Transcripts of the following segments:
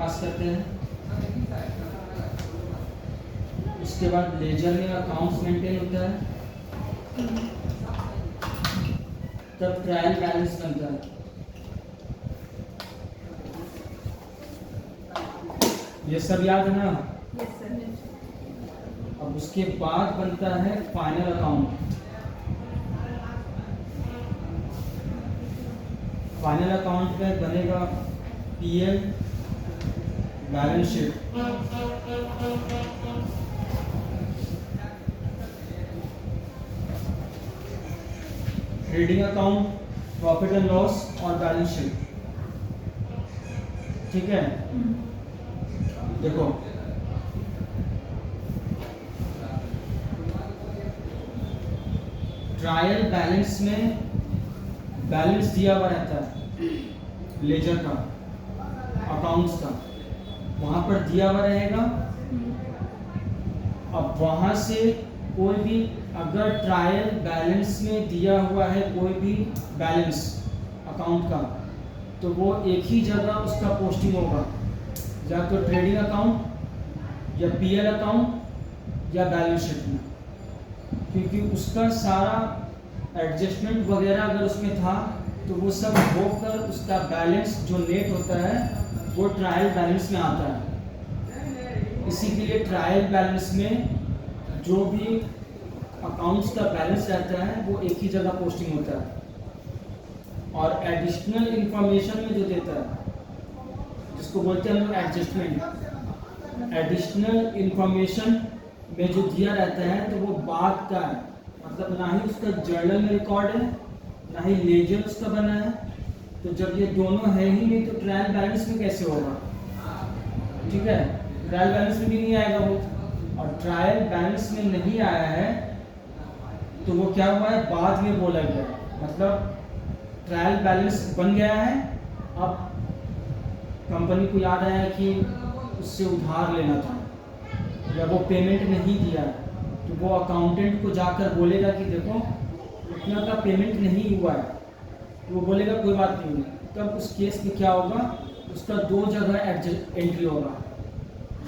पास करते हैं। उसके बाद लेजर में अकाउंट्स मेंटेन होता है, तब ट्रायल बैलेंस बनता है। ये सब याद है ना? अब उसके बाद बनता है फाइनल अकाउंट। फाइनल अकाउंट में बनेगा PL, balance sheet, trading account, profit and loss और बैलेंस शीट। ठीक है, देखो ट्रायल बैलेंस में बैलेंस दिया हुआ रहता है लेजर का, अकाउंट्स का, वहां पर दिया हुआ रहेगा। अब वहां से कोई भी अगर ट्रायल बैलेंस में दिया हुआ है कोई भी बैलेंस अकाउंट का, तो वो एक ही जगह उसका पोस्टिंग होगा, या तो ट्रेडिंग अकाउंट या पीएल अकाउंट या बैलेंस शीट में, क्योंकि उसका सारा एडजस्टमेंट वगैरह अगर उसमें था तो वो सब होकर उसका बैलेंस जो नेट होता है वो ट्रायल बैलेंस में आता है। इसी के लिए ट्रायल बैलेंस में जो भी अकाउंट्स का बैलेंस रहता है वो एक ही जगह पोस्टिंग होता है। और एडिशनल इंफॉर्मेशन में जो देता है, जिसको बोलते हैं हम लोग एडजस्टमेंट, एडिशनल इंफॉर्मेशन में जो दिया रहता है तो वो बाद का है, मतलब ना ही उसका जर्नल में रिकॉर्ड है ना ही लेजर उसका बना है। तो जब ये दोनों है ही नहीं तो ट्रायल बैलेंस में कैसे होगा? ठीक है, ट्रायल बैलेंस में भी नहीं आएगा वो। और ट्रायल बैलेंस में नहीं आया है तो वो क्या हुआ है, बाद में बोला गया, मतलब ट्रायल बैलेंस बन गया है, अब कंपनी को याद आया कि उससे उधार लेना था या वो पेमेंट नहीं दिया, तो वो अकाउंटेंट को जाकर बोलेगा कि देखो इतना का पेमेंट नहीं हुआ है, तो वो बोलेगा कोई बात नहीं है। तब उस केस में क्या होगा, उसका दो जगह एंट्री होगा,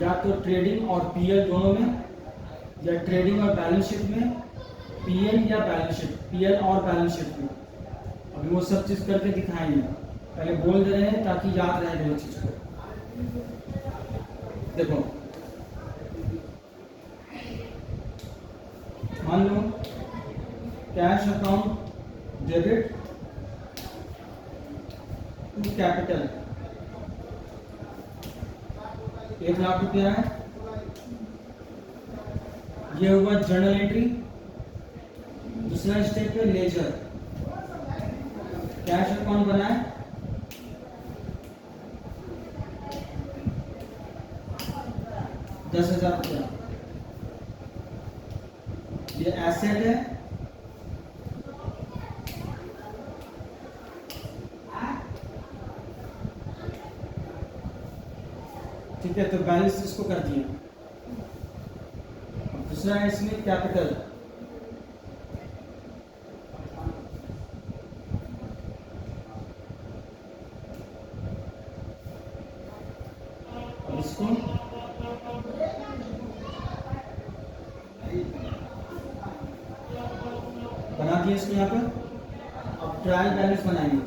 या तो ट्रेडिंग और पीएल दोनों में, या ट्रेडिंग और बैलेंस शीट में, पीएल या बैलेंस शीट, पीएल और बैलेंस शीट में। अभी वो सब चीज़ करके दिखाएंगे, पहले बोल दे रहे हैं ताकि याद रहे वो चीज़ को। देखो मान लो cash account debit to capital 1 lakh रुपया है, ये हुआ जर्नल एंट्री। दूसरा स्टेप है लेजर, कैश अकाउंट बनाए, ₹10,000, ये एसेट है, ठीक है, तो बैलेंस इसको कर दिया। दूसरा है इसमें कैपिटल, अब इसको बना दिया इसको यहाँ पर। अब ट्रायल बैलेंस बनाएंगे,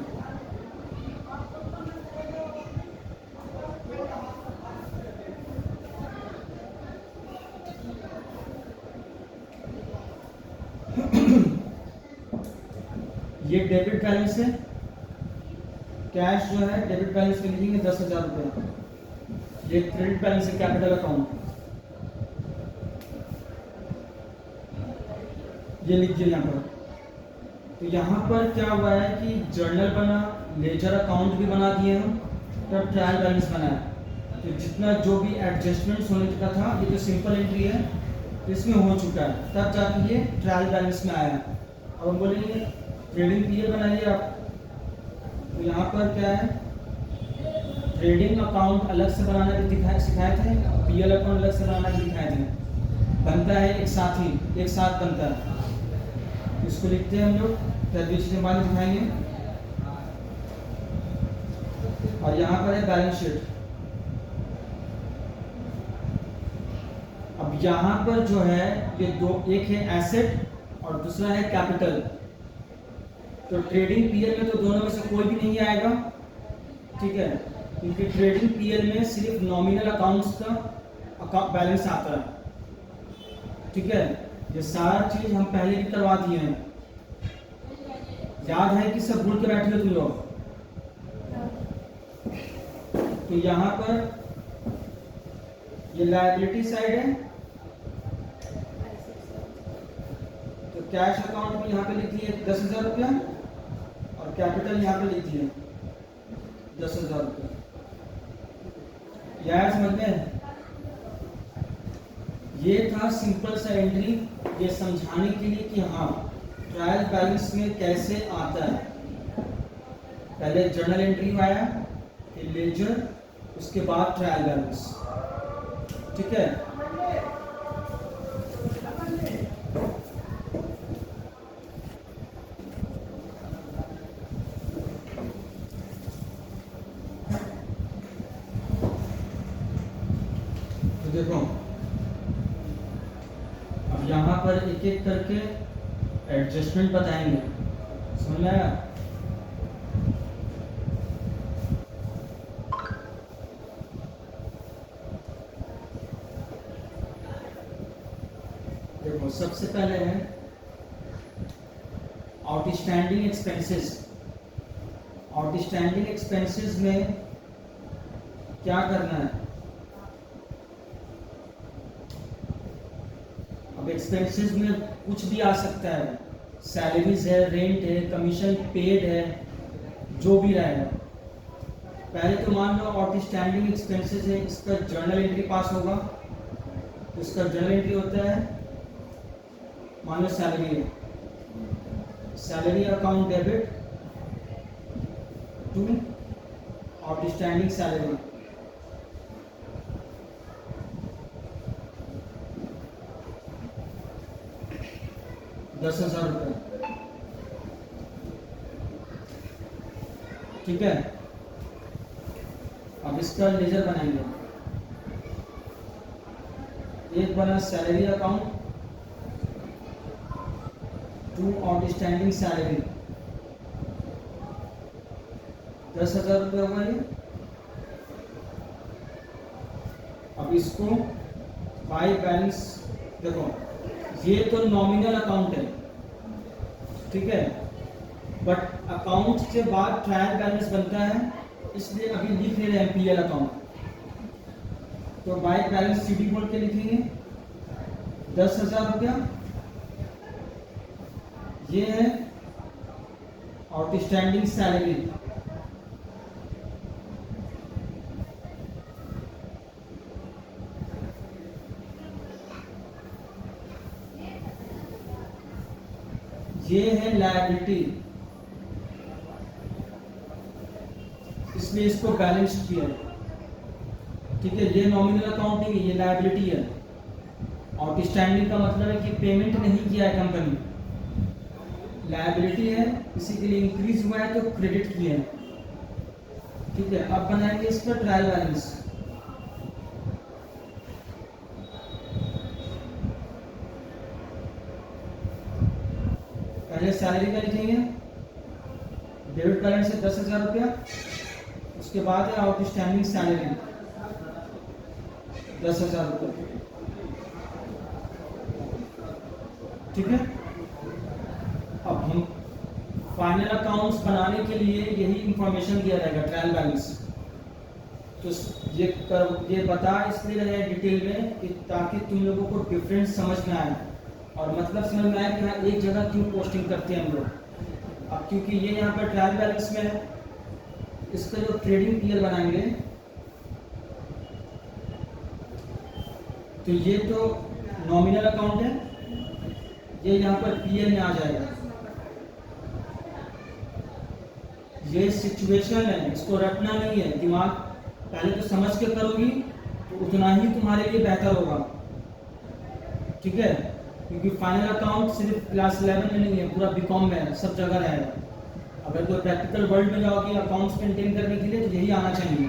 ये डेबिट बैलेंस है, कैश जो है डेबिट बैलेंस में लिखेंगे 10,000 रुपये। ये क्रेडिट बैलेंस है, कैपिटल अकाउंट, ये लिखिए यहाँ पर। तो यहाँ पर क्या हुआ है कि जर्नल बना, लेजर अकाउंट भी बना दिए हम, तब ट्रायल बैलेंस बनाया। तो जितना जो भी एडजस्टमेंट्स होने का था, ये तो सिंपल एंट्री है, तो इसमें हो चुका है, तब जाके ये ट्रायल बैलेंस में आया। अब हम बोलेंगे ट्रेडिंग पीएल बनाइए आप, तो यहाँ पर क्या है, ट्रेडिंग अकाउंट अलग से बनाना भी सिखाए थे, पीएल अकाउंट अलग से बनाना भी दिखाए थे। बनता है एक साथ ही, एक साथ बनता है। इसको लिखते हैं हम लोग, फिर भी चीज़ें बाद में दिखाएंगे। और यहाँ पर है बैलेंस शीट, अब यहाँ पर जो है ये दो, एक है एसेट और दूसरा है कैपिटल। तो ट्रेडिंग पीएल में तो दोनों में से कोई भी नहीं आएगा, ठीक है, क्योंकि ट्रेडिंग पीएल में सिर्फ नॉमिनल अकाउंट्स का बैलेंस आता है, ठीक है। ये सारा चीज हम पहले भी करवा दिए हैं, याद है कि सब भूल के बैठे हो तुम लोग। तो यहाँ पर ये लायबिलिटी साइड है, तो कैश अकाउंट में यहाँ पे लिख दिए 10,000 रुपया और कैपिटल यहाँ पे लिख दिए 10,000 रुपया। यार समझ में, ये था सिंपल सा एंट्री, ये समझाने के लिए कि हाँ ट्रायल बैलेंस में कैसे आता है। पहले जर्नल एंट्री आया, फिर लेजर, उसके बाद ट्रायल बैलेंस, ठीक है। तो देखो अब यहाँ पर एक एक करके एडजस्टमेंट बताएंगे, समझ में आया। देखो सबसे पहले है आउटस्टैंडिंग एक्सपेंसेस। आउटस्टैंडिंग एक्सपेंसेस में क्या करना है, अब एक्सपेंसेस में कुछ भी आ सकता है, सैलरीज है, रेंट है, कमीशन पेड है, जो भी रहेगा। पहले तो मान लो आउटस्टैंडिंग एक्सपेंसेस है, इसका जर्नल एंट्री पास होगा, तो इसका जर्नल एंट्री होता है, मान लो सैलरी है, salary account debit to outstanding salary, ₹10,000, ठीक है। अब इसका लेजर बनाएंगे, एक बना salary account to outstanding salary, 10,000 रुपये होगा ये। अब इसको बाय बैलेंस, देखो ये तो नॉमिनल अकाउंट है, ठीक है, बट अकाउंट के बाद ट्रायल बैलेंस बनता है, इसलिए अभी लिख रहे हैं एमपीएल अकाउंट। तो बाय बैलेंस सीडी बोल के लिखेंगे 10,000 रुपया, ये है आउटस्टैंडिंग सैलरी, ये है लायबिलिटी, इसलिए इसको बैलेंस किया, ठीक है। ये नॉमिनल अकाउंटिंग है, ये लायबिलिटी है। आउटस्टैंडिंग का मतलब है कि पेमेंट नहीं किया है कंपनी, लायबिलिटी है, इसी के लिए इंक्रीज हुआ है तो क्रेडिट किए हैं, ठीक है। अब बनाएंगे इसका ट्रायल बैलेंस, पहले सैलरी का लिखेंगे, डेबिट बैलेंस है 10,000 रुपया, उसके बाद है आउटस्टैंडिंग सैलरी 10,000 रुपये, ठीक है। अब हम फाइनल अकाउंट्स बनाने के लिए यही इंफॉर्मेशन दिया जाएगा, ट्रायल बैलेंस। तो ये बता इसलिए रहे डिटेल में कि ताकि तुम लोगों को डिफरेंस समझ में आए और मतलब समझ में आए कि हाँ एक जगह क्यों पोस्टिंग करते हैं हम लोग। अब क्योंकि ये यहाँ पर ट्रायल बैलेंस में है, इसका जो ट्रेडिंग पीएल बनाएंगे तो ये तो नॉमिनल अकाउंट है, ये यहाँ पर पीएल में आ जाएगा। ये सिचुएशन है, इसको रटना नहीं है, दिमाग पहले तो समझ के करोगी तो उतना ही तुम्हारे लिए बेहतर होगा, ठीक है। क्योंकि फाइनल अकाउंट सिर्फ क्लास 11 में नहीं है, पूरा बीकॉम में है, सब जगह रहेगा। अगर कोई प्रैक्टिकल वर्ल्ड में जाओगी अकाउंट्स मेंटेन करने के लिए तो यही आना चाहिए,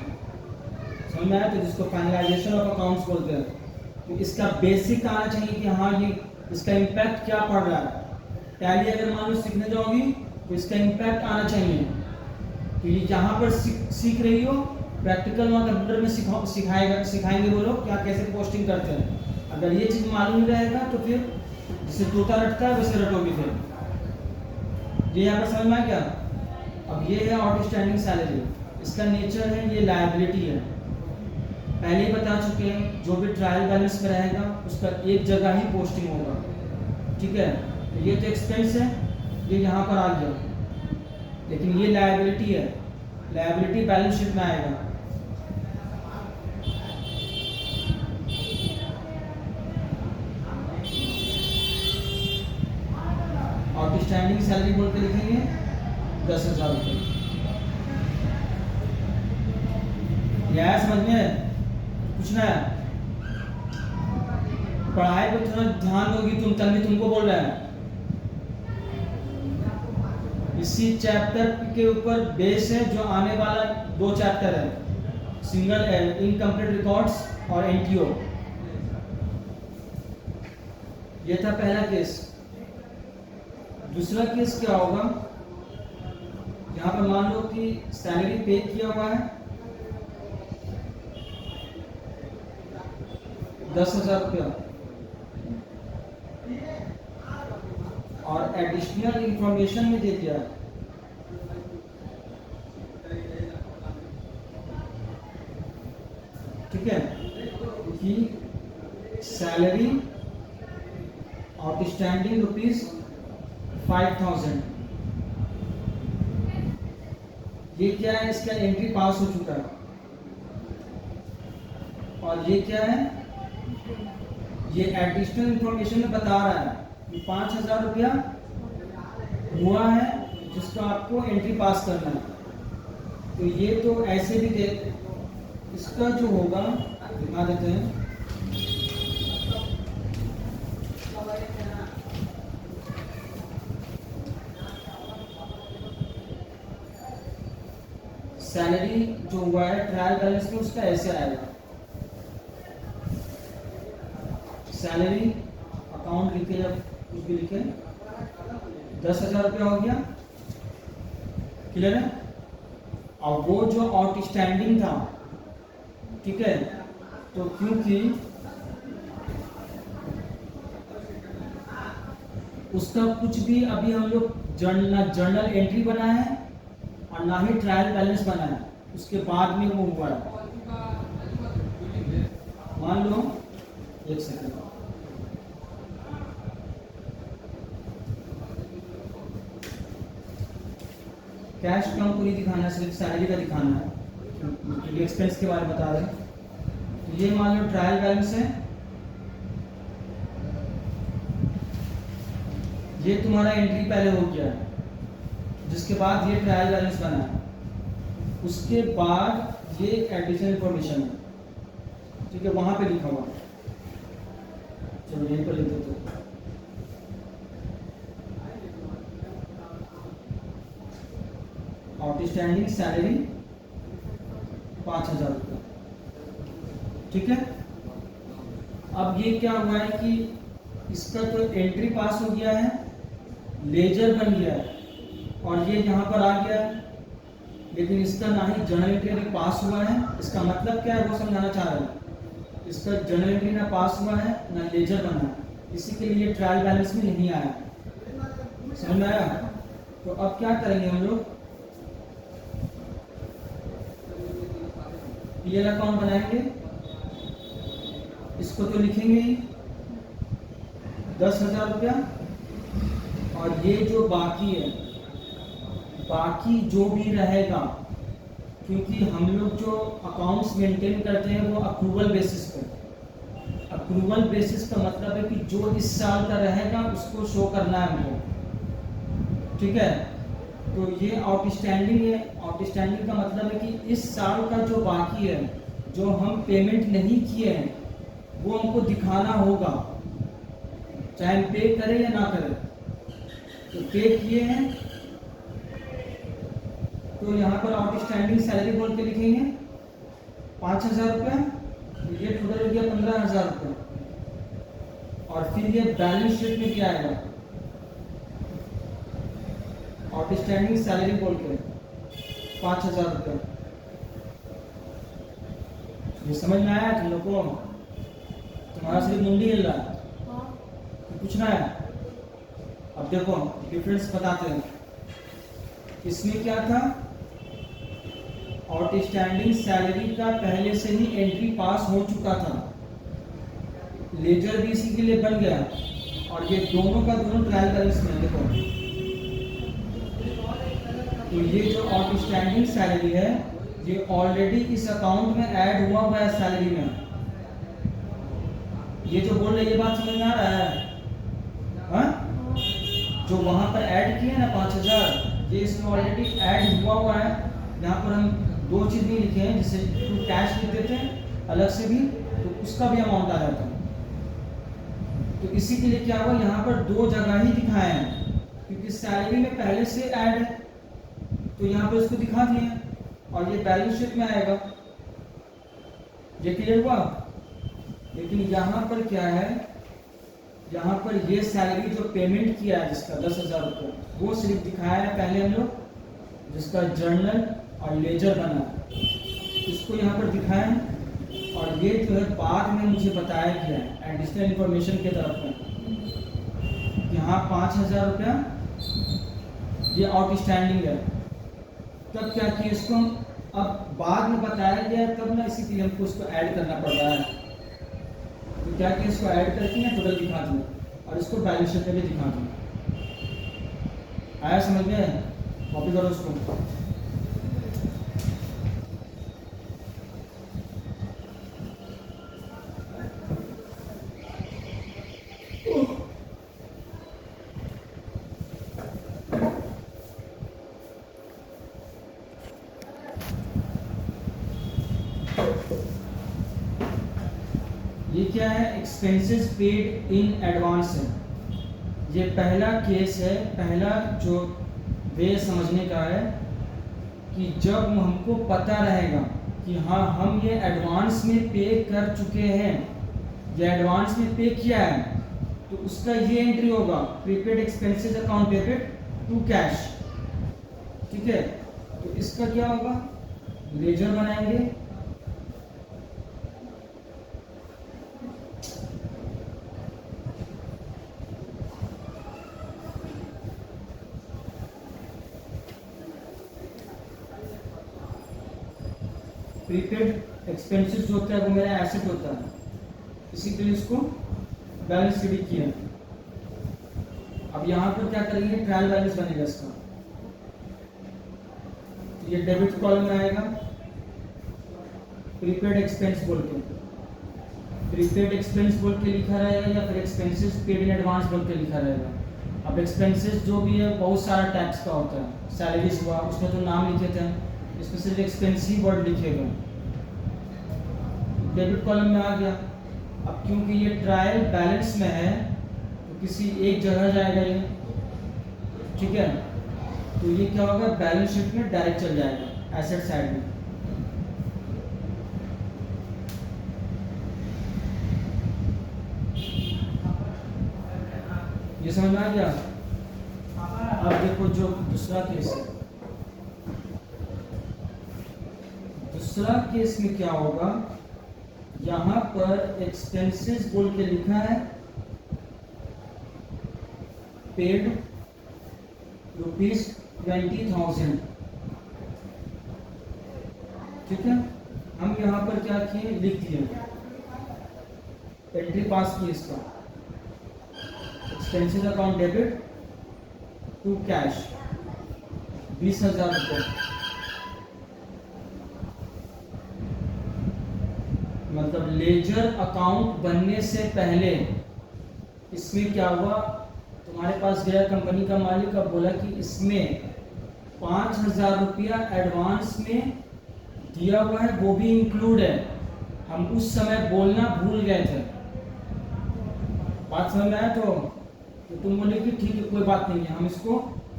समझ में आया। तो जिसको फाइनलाइजेशन ऑफ अकाउंट्स बोलते हैं, तो इसका बेसिक आना चाहिए कि हाँ ये इसका इम्पैक्ट क्या पड़ रहा है। टैली अगर मान लो सीखने जाओगी तो इसका इम्पैक्ट आना चाहिए। तो ये जहाँ पर सीख रही हो प्रैक्टिकल वहाँ कंप्यूटर में सिखाएंगे वो लोग क्या कैसे पोस्टिंग करते हैं। अगर ये चीज़ मालूम नहीं रहेगा तो फिर जैसे तोता रटता है वैसे रटोगी फिर। ये यहाँ पर समझ में आ गया। अब ये है आउटस्टैंडिंग सैलरी, इसका नेचर है ये लायबिलिटी है। पहले ही बता चुके हैं जो भी ट्रायल बैलेंस में रहेगा उसका एक जगह ही पोस्टिंग होगा, ठीक है। तो ये तो एक्सपेंस है, ये यहाँ पर आ गया, लेकिन ये लायबिलिटी है, लायबिलिटी बैलेंस शीट में आएगा। आउटस्टैंडिंग सैलरी बोल के लिखेंगे 10,000 रुपये। यह समझ में पूछना है, पढ़ाई पर थोड़ा ध्यान दोगी तुम, तभी तुमको बोल रहा है। इसी चैप्टर के ऊपर बेस है जो आने वाला 2 चैप्टर है, सिंगल इनकम्प्लीट रिकॉर्ड्स और एनटीओ। ये था पहला केस। दूसरा केस क्या होगा, यहाँ पर मान लो कि सैलरी पे किया हुआ है 10,000 रुपया और एडिशनल इंफॉर्मेशन में दे दिया है ठीक है कि सैलरी आउटस्टैंडिंग ₹5,000। ये क्या है, इसका एंट्री पास हो चुका है। और ये क्या है, ये एडिशनल इंफॉर्मेशन में बता रहा है कि 5,000 रुपया हुआ है जिसका आपको एंट्री पास करना है। तो ये तो ऐसे भी दे, इसका जो होगा दिखा देते हैं। सैलरी जो हुआ है ट्रायल बैलेंस में उसका ऐसे आएगा, सैलरी अकाउंट लिखे या कुछ भी लिखे 10,000 रुपया हो गया, क्लियर है। और वो जो आउटस्टैंडिंग था, ठीक है, तो क्योंकि उसका कुछ भी अभी हम लोग जर्नल एंट्री बना है और ना ही ट्रायल बैलेंस बना है, उसके बाद में वो हुआ है। मान लो एक सेकंड, कैश कम को नहीं दिखाना है, सिर्फ सैलरी का दिखाना है क्योंकि एक्सपेंस के बारे में बता रहे हैं। तो ये मान लो ट्रायल बैलेंस है, ये तुम्हारा एंट्री पहले हो गया है, जिसके बाद ये ट्रायल बैलेंस बना है, उसके बाद ये एडिशनल इंफॉर्मेशन है, ठीक है, वहां पे लिखा हुआ। चलो यहीं पर लिख देते हैं। आउटस्टैंडिंग सैलरी 5,000 रुपया, ठीक है। अब ये क्या हुआ है कि इसका तो एंट्री पास हो गया है, लेजर बन गया है और ये यहाँ पर आ गया है, लेकिन इसका ना ही जर्नल एंट्री पास हुआ है। इसका मतलब क्या है वो समझाना चाह रहे हैं। इसका जर्नल एंट्री ना पास हुआ है ना लेजर बना है, इसी के लिए ट्रायल बैलेंस में नहीं आया। समझ में आया। तो अब क्या करेंगे हम लोग, पीएल अकाउंट बनाएंगे, इसको तो लिखेंगे ही 10,000 रुपया, और ये जो बाकी है, बाकी जो भी रहेगा, क्योंकि हम लोग जो अकाउंट्स मेंटेन करते हैं वो अप्रूवल बेसिस पे, अप्रूवल बेसिस का मतलब है कि जो इस साल का रहेगा उसको शो करना है हमको, ठीक है। तो ये आउटस्टैंडिंग है, आउटस्टैंडिंग का मतलब है कि इस साल का जो बाकी है, जो हम पेमेंट नहीं किए हैं, वो हमको दिखाना होगा, चाहे हम पे करें या ना करें। तो पे किए हैं तो यहाँ पर आउटस्टैंडिंग सैलरी बोल के लिखेंगे 5,000 रुपया, तो ये टोटल हो गया 15,000 रुपया। और फिर ये बैलेंस शीट में क्या आएगा, आउटस्टैंडिंग सैलरी बोल के 5,000 रुपये। ये समझ में आया तुम लोग को? तुम्हारा सिर्फ मुंडी हिल रहा है, पूछना है। अब देखो डिफरेंस बताते हैं। इसमें क्या था, आउटस्टैंडिंग सैलरी का पहले से ही एंट्री पास हो चुका था, लेजर भी इसी के लिए बन गया, और ये दोनों का दोनों ट्रायल बैलेंस में। देखो तो ये जो आउटस्टैंडिंग सैलरी है ये ऑलरेडी इस अकाउंट में ऐड हुआ है सैलरी में। ये जो बोल रहे ये बात समझ में आ रहा है? हाँ, जो वहां पर ऐड किया ना 5,000, ये इसमें ऑलरेडी ऐड हुआ है। यहाँ पर हम दो चीज भी लिखे हैं, जैसे टू कैश लिख देते हैं अलग से भी, तो उसका भी अमाउंट आ जाता है। तो इसी के लिए क्या हुआ, यहाँ पर दो जगह ही दिखाए हैं, क्योंकि सैलरी में पहले से ऐड है, तो यहाँ पर इसको दिखा दिए, और ये बैलेंस शीट में आएगा। ये क्लियर हुआ? लेकिन यहाँ पर क्या है, यहाँ पर ये सैलरी जो पेमेंट किया है जिसका 10,000 रुपये, वो सिर्फ दिखाया है पहले हम लोग, जिसका जर्नल और लेजर बना, इसको यहाँ पर दिखाया है। और ये जो है बाद में मुझे बताया गया है एडिशनल इंफॉर्मेशन के तरफ में, यहाँ 5,000 रुपया ये आउटस्टैंडिंग है। तब क्या किया इसको, अब बाद में बताया गया तब ना, इसी के लिए हमको इसको ऐड करना पड़ रहा है। तो क्या किया, इसको ऐड करके ना टोटल दिखा दूँ, और इसको बैलेंस शीट में भी दिखा दूँ। आया समझ में? कॉपी करो उसको। ये क्या है, एक्सपेंसेस पेड इन एडवांस है। ये पहला केस है, पहला जो वे समझने का है कि जब हमको पता रहेगा कि हाँ हम ये एडवांस में पे कर चुके हैं, ये एडवांस में पे किया है, तो उसका ये एंट्री होगा, prepaid expenses account debit to cash. ठीक है, तो इसका क्या होगा, लेजर बनाएंगे, प्रीपेड एक्सपेंसेस जो होता है वो मेरा एसेट होता है, इसी के लिए इसको बैलेंस शीट किया। अब यहाँ पर क्या करेंगे, ट्रायल बैलेंस बनेगा इसका। ये डेबिट कॉलम में आएगा, प्रीपेड एक्सपेंस बोल के, प्रीपेड एक्सपेंस बोल के लिखा रहेगा, या फिर एक्सपेंसेस पेड इन एडवांस बोल के लिखा रहेगा। अब एक्सपेंसेस जो भी है बहुत सारा टैक्स का होता है, सैलरीज हुआ उसमें तो नाम लिखे थे, इसमें सिर्फ एक्सपेंस ही वर्ड लिखेगा, डेबिट कॉलम में आ गया। अब क्योंकि ये ट्रायल बैलेंस में है तो किसी एक जगह जाएगा ये, ठीक है, तो ये क्या होगा, बैलेंस शीट में डायरेक्ट चल जाएगा एसेट साइड में। ये समझ में आ गया? अब देखो जो दूसरा केस है, दूसरा केस में क्या होगा, यहाँ पर एक्सपेंसेस बोल के लिखा है, पेड ₹20,000। ठीक है, हम यहाँ पर क्या किए, लिख दिए, एंट्री पास की इसका, expenses account debit to cash 20,000 रुपये। मतलब लेजर अकाउंट बनने से पहले इसमें क्या हुआ, तुम्हारे पास गया कंपनी का मालिक, अब बोला कि इसमें 5,000 रुपया एडवांस में दिया हुआ है, वो भी इंक्लूड है। हम उस समय बोलना भूल गए थे, बात समझ में आया? तो तुम बोले कि ठीक है कोई बात नहीं है, हम इसको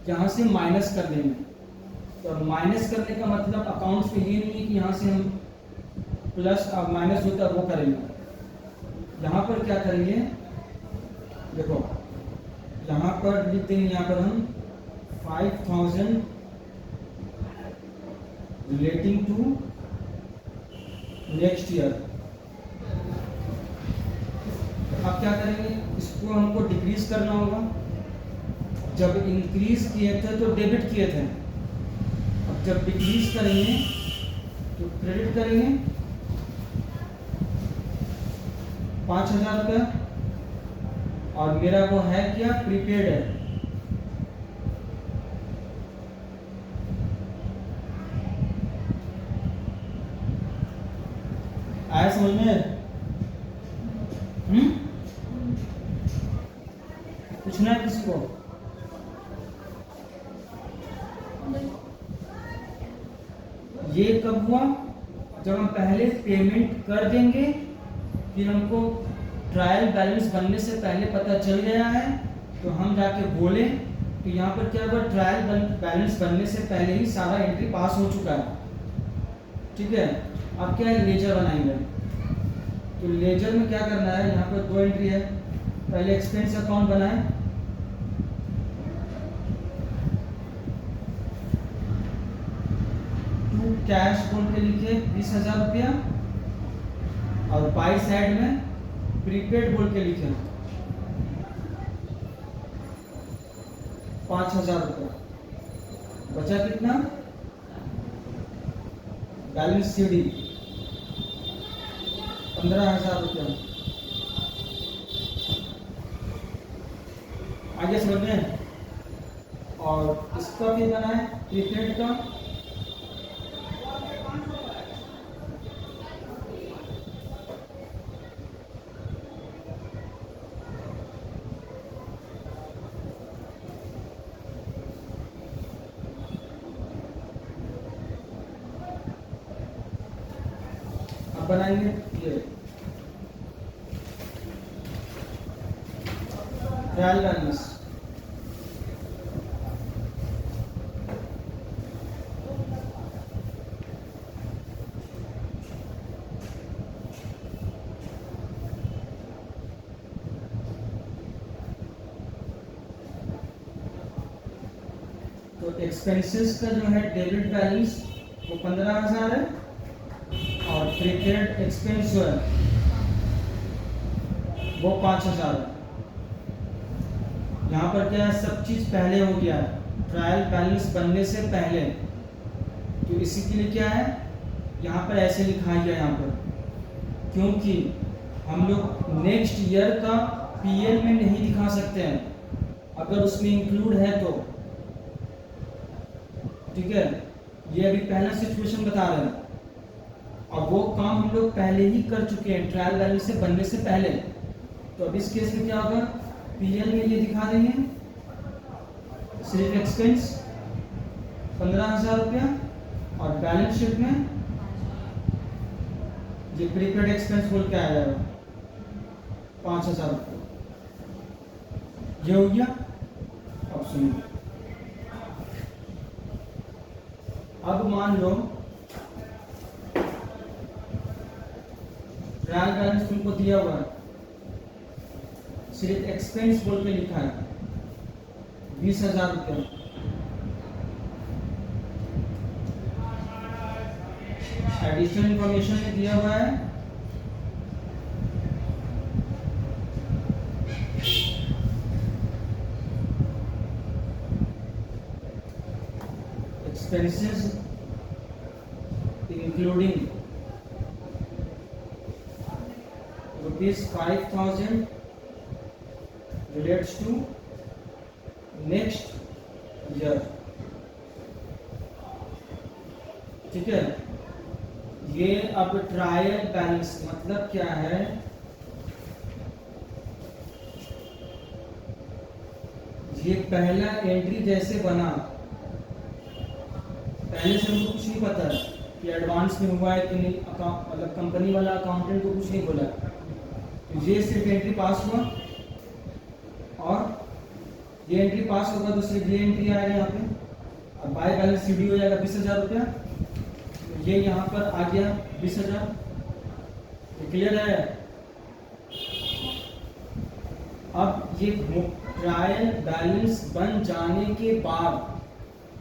यहाँ से माइनस कर देंगे। तो माइनस करने का मतलब अकाउंट्स में ये नहीं है कि यहाँ से हम प्लस अब माइनस होता है वो करेंगे। यहाँ पर क्या करेंगे, देखो यहाँ पर लिख देंगे, यहाँ पर हम 5000 रिलेटिंग टू नेक्स्ट ईयर। अब क्या करेंगे, इसको हमको डिक्रीज करना होगा। जब इंक्रीज किए थे तो डेबिट किए थे, अब जब डिक्रीज करेंगे तो क्रेडिट करेंगे 5000 रुपया, और मेरा वो है क्या, प्रीपेड है। आया समझ में? पूछना है किसी को? ये कब हुआ, जब हम पहले पेमेंट कर देंगे, फिर हमको ट्रायल बैलेंस बनने से पहले पता चल गया है तो हम जाके बोले तो यहाँ पर क्या हुआ, ट्रायल बैलेंस बनने से पहले ही सारा एंट्री पास हो चुका है। ठीक है, अब क्या है, लेजर बनाएंगे। तो लेजर में क्या करना है, यहाँ पर 2 एंट्री है। पहले एक्सपेंस अकाउंट बनाए, टू कैश बोल के लिखे 20,000 रुपया, और बाई साइड में प्रीपेड बोल के लिखे 5,000 रुपया। बचा कितना, बैलेंस सीडी 15,000 रुपया। आगे समझ में? और इसका भी बना है प्रीपेड का, बनाएंगे ये ट्रायल बैलेंस। तो एक्सपेंसेस का जो है डेबिट बैलेंस वो 15,000 है, और प्रीपेड एक्सपेंस जो है वो 5,000 है। यहाँ पर क्या है, सब चीज़ पहले हो गया है, ट्रायल बैलेंस बनने से पहले। तो इसी के लिए क्या है, यहाँ पर ऐसे लिखा गया यहाँ पर, क्योंकि हम लोग नेक्स्ट ईयर का पीएल में नहीं दिखा सकते हैं अगर उसमें इंक्लूड है तो। ठीक है, ये अभी पहला सिचुएशन बता रहे हैं। अब वो काम हम लोग पहले ही कर चुके हैं ट्रायल बैलेंस से बनने से पहले। तो अब इस केस में क्या होगा, पीएल में ये दिखा देंगे सिर्फ एक्सपेंस 15,000 रुपया, और बैलेंस शीट में ये प्रीपेड एक्सपेंस बोल के आ जाएगा 5,000 रुपया। ये हो गया। अब सुनिए, अब मान लो ट्रायल बैलेंस तुमको दिया हुआ है, सिर्फ एक्सपेंस बोल के लिखा है 20,000 रुपया। एडिशनल इंफॉर्मेशन में दिया हुआ है expenses including rupees 5,000 relates to next year। ठीक है, ये अब ट्रायल बैलेंस मतलब क्या है, ये पहला एंट्री जैसे बना, पहले से हमको कुछ नहीं पता है कि एडवांस में हुआ है कि नहीं, मतलब कंपनी वाला अकाउंटेंट को कुछ नहीं बोला, तो ये सिर्फ एंट्री पास हुआ, और ये एंट्री पास होगा तो सिर्फ ये एंट्री आएगा यहाँ पे, और बाय बैलेंस सीडी हो जाएगा 20,000 रुपया। ये यहाँ पर आ गया 20,000। क्लियर है? अब ये ट्रायल बैलेंस बन जाने के बाद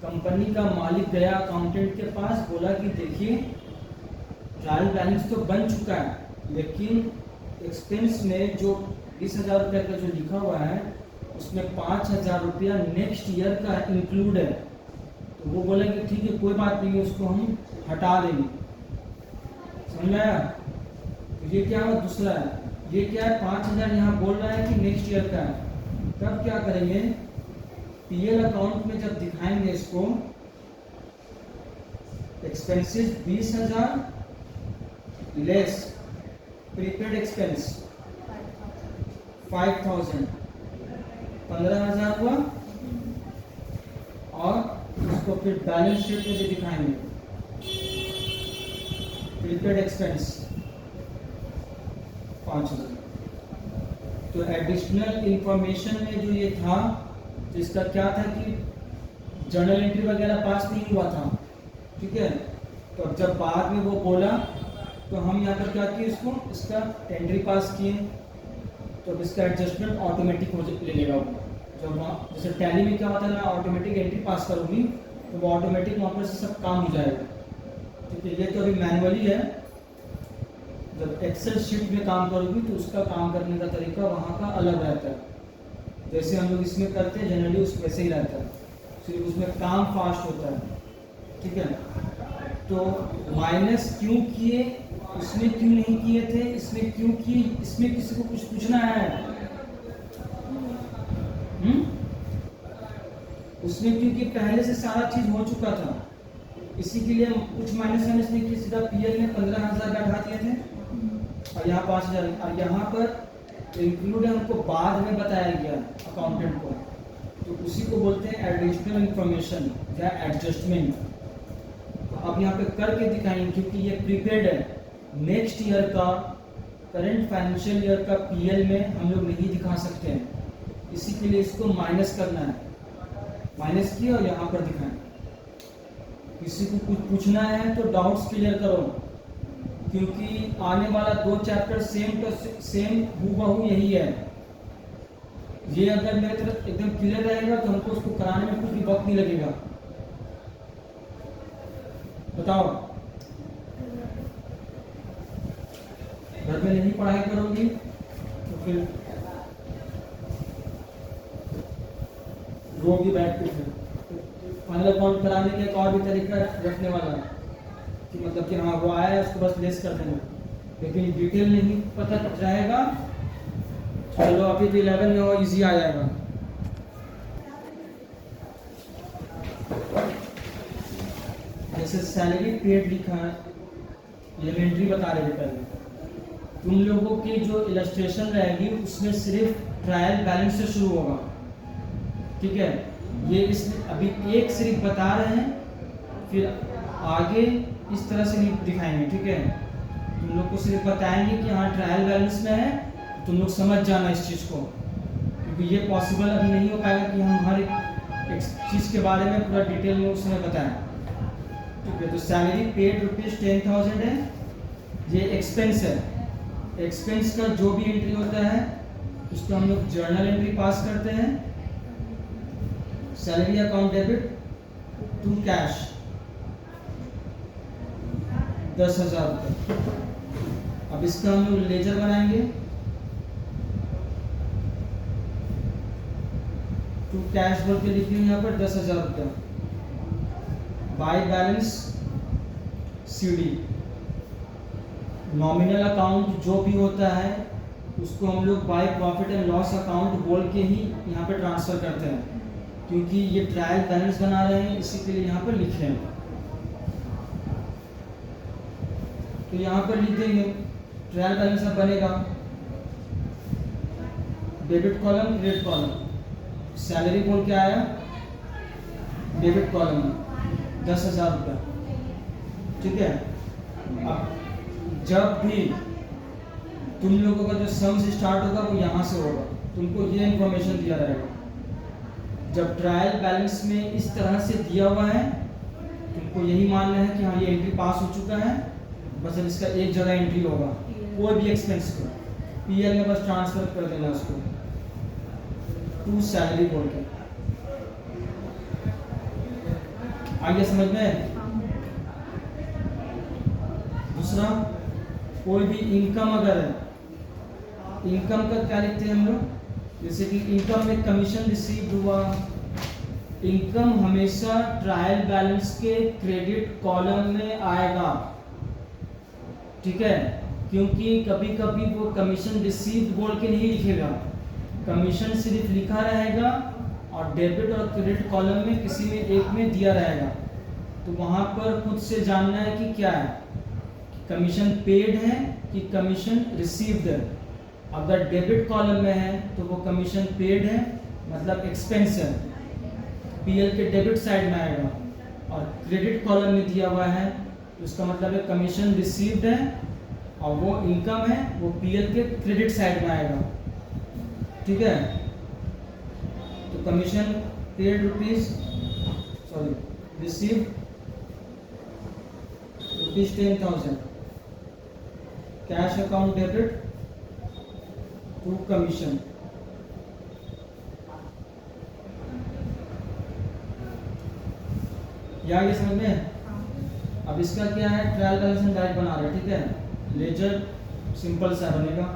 कंपनी का मालिक गया अकाउंटेंट के पास, बोला कि देखिए ट्रायल बैलेंस तो बन चुका है, लेकिन एक्सपेंस में जो 20,000 रुपये का जो लिखा हुआ है उसमें 5,000 रुपया नेक्स्ट ईयर का इंक्लूड है। तो वो बोला कि ठीक है कोई बात नहीं है, उसको हम हटा देंगे। समझ आया? तो ये क्या हुआ? दूसरा है, ये क्या है? 5,000 यहाँ बोल रहा है कि नेक्स्ट ईयर का है। तब क्या करेंगे, पीएल अकाउंट में जब दिखाएंगे इसको, एक्सपेंसेस 20,000 लेस प्रीपेड एक्सपेंस 5,000, 15,000 हुआ, और उसको फिर बैलेंस शीट में भी दिखाएंगे प्रीपेड एक्सपेंस 5,000। तो एडिशनल इंफॉर्मेशन में जो ये था, तो इसका क्या था कि जर्नल एंट्री वगैरह पास नहीं हुआ था, ठीक है। तो अब जब बाद में वो बोला तो हम यहाँ पर क्या किए, इसका एंट्री पास किए, तो अब इसका एडजस्टमेंट ऑटोमेटिक हो ले लेगा वो। जब वहाँ जैसे टैली में क्या होता है, मैं ऑटोमेटिक एंट्री पास करूँगी तो वो ऑटोमेटिक वहाँ पर से सब काम हो जाएगा, ठीक है। ये तो अभी मैनुअली है, जब एक्सेल शीट में काम करोगी तो उसका काम करने का तरीका वहाँ का अलग रहता है। जैसे हम लोग इसमें करते हैं जनरली उस वैसे ही रहता है, सिर्फ उसमें काम फास्ट होता है, ठीक है। तो माइनस क्यों किए, उसमें क्यों नहीं किए थे, इसमें क्यों किए, इसमें किसी को कुछ पूछना है? उसमें क्योंकि पहले से सारा चीज हो चुका था, इसी के लिए कुछ माइनस माइनस नहीं किए, सीधा पीएल में 15,000 बैठा दिए थे और यहाँ 5,000, और यहाँ पर इंक्लूड है हमको बाद में बताया गया अकाउंटेंट को, तो उसी को बोलते हैं एडिशनल इंफॉर्मेशन या एडजस्टमेंट। तो अब यहाँ पे करके दिखाएंगे, क्योंकि ये प्रीपेड है, नेक्स्ट ईयर का करंट फाइनेंशियल ईयर का पीएल में हम लोग नहीं दिखा सकते हैं, इसी के लिए इसको माइनस करना है। माइनस किया और यहाँ पर दिखाएं। किसी को कुछ पूछना है तो डाउट्स क्लियर करो, क्योंकि आने वाला 2 चैप्टर सेम टू सेम हूबहू यही है। ये अगर मेरे तरफ एकदम क्लियर रहेगा तो हमको उसको कराने में कुछ भी वक्त नहीं लगेगा। बताओ, घर में नहीं पढ़ाई करोगी तो फिर रोगी बैठ के। फिर फाइनल अकाउंट कराने के एक और भी तरीका रखने वाला है कि मतलब कि हाँ वो आया है उसको बस लेस कर देना, लेकिन डिटेल नहीं पता रहेगा। चलो अभी तो 11 में वो इजी आ जाएगा। जैसे सैलरी पेड लिखा है, एलिमेंट्री बता रहे थे पहले, तुम लोगों की जो इलस्ट्रेशन रहेगी उसमें सिर्फ ट्रायल बैलेंस से शुरू होगा, ठीक है। ये इस अभी एक सिर्फ बता रहे हैं, फिर आगे इस तरह से नहीं दिखाएंगे, ठीक है। तुम लोग को सिर्फ बताएंगे कि हाँ ट्रायल बैलेंस में है, तुम लोग समझ जाना इस चीज़ को, क्योंकि ये पॉसिबल अभी नहीं हो पाएगा कि हम हर एक चीज़ के बारे में पूरा डिटेल में उस समय बताएं, ठीक है। तो सैलरी पेड ₹10,000 है, ये एक्सपेंस है। एक्सपेंस का जो भी एंट्री होता है उसको हम लोग जर्नल एंट्री पास करते हैं, salary account debit to cash 10,000 रुपये। अब इसका हम लोग लेजर बनाएंगे, टू कैश बोल के लिखिए यहाँ पर 10,000 रुपये। By balance CD, nominal account जो भी होता है उसको हम लोग by profit and loss account बोल के ही यहाँ पे ट्रांसफर करते हैं, क्योंकि ये ट्रायल बैलेंस बना रहे हैं, इसी के लिए यहाँ पर लिखे हैं। तो यहाँ पर लिख देंगे ट्रायल बैलेंस अब बनेगा, debit column credit column, salary बोल के आया डेबिट कॉलम में 10,000 रुपये, ठीक है। अब जब भी तुम लोगों का जो सम से स्टार्ट होगा वो यहाँ से होगा, तुमको ये इंफॉर्मेशन दिया रहेगा। जब ट्रायल बैलेंस में इस तरह से दिया हुआ है, तुमको यही मानना है कि हाँ ये एंट्री पास हो चुका है, बस अब इसका एक जगह एंट्री होगा, कोई भी एक्सपेंस को पीएल में बस ट्रांसफर कर देना उसको, टू सैलरी बोल के। आगे समझ में। दूसरा, कोई भी इनकम अगर है, इनकम का क्या लिखते हैं हम लोग, जैसे कि इनकम में कमीशन रिसीव हुआ। इनकम हमेशा ट्रायल बैलेंस के क्रेडिट कॉलम में आएगा, ठीक है, क्योंकि कभी कभी वो कमीशन रिसीव बोल के नहीं लिखेगा, कमीशन सिर्फ लिखा रहेगा और डेबिट और क्रेडिट कॉलम में किसी में एक में दिया रहेगा। तो वहाँ पर खुद से जानना है कि क्या है, कमीशन पेड है कि कमीशन रिसीव्ड है। अगर डेबिट कॉलम में है तो वो कमीशन पेड है, मतलब एक्सपेंस है, पीएल के डेबिट साइड में आएगा। और क्रेडिट कॉलम में दिया हुआ है तो उसका मतलब है कमीशन रिसीव्ड है और वो इनकम है, वो पीएल के क्रेडिट साइड में आएगा, ठीक है। तो commission paid received ₹10,000, cash account debit to commission. या ये समझ में। अब इसका क्या है, ट्रायल बैलेंस हम डायरेक्ट बना रहे हैं, ठीक है। लेजर सिंपल सा बनेगा।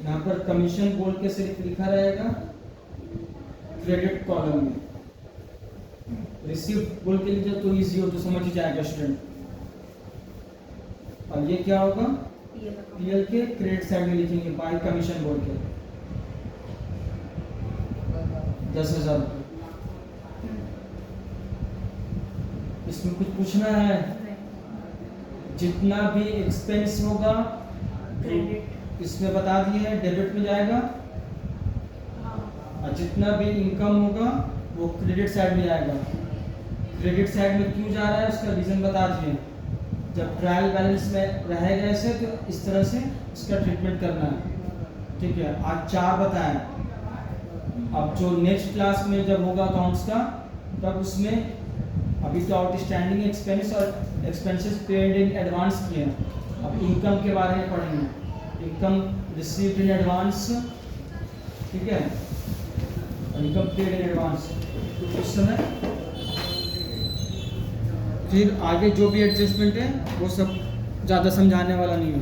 यहाँ पर कमीशन बोल के सिर्फ लिखा रहेगा क्रेडिट कॉलम में, रिसीव्ड बोल के लिखे तो इजी हो, तो समझ ही जाएगा स्टूडेंट। और ये क्या होगा, पीएल के क्रेडिट साइड में लिखेंगे बाय कमीशन बोल के 10,000 रुपये। इसमें कुछ पूछना है, जितना भी एक्सपेंस होगा इसमें बता दिए हैं, डेबिट में जाएगा, और जितना भी इनकम होगा वो क्रेडिट साइड में जाएगा। क्रेडिट साइड में क्यों जा रहा है उसका रीजन बता दिए। जब ट्रायल बैलेंस में रहेगा ऐसे तो इस तरह से इसका ट्रीटमेंट करना है, ठीक है। आज 4 बताएं, अब जो नेक्स्ट क्लास में जब होगा अकाउंट्स का तब उसमें, अभी तो आउटस्टैंडिंग एक्सपेंस और एक्सपेंसेस पेड इन एडवांस किए हैं, अब इनकम के बारे में पढ़ेंगे, इनकम रिसीव्ड इन एडवांस, ठीक है, इनकम पेड इन एडवांस। तो उस समय फिर आगे जो भी एडजस्टमेंट है वो सब ज़्यादा समझाने वाला नहीं है।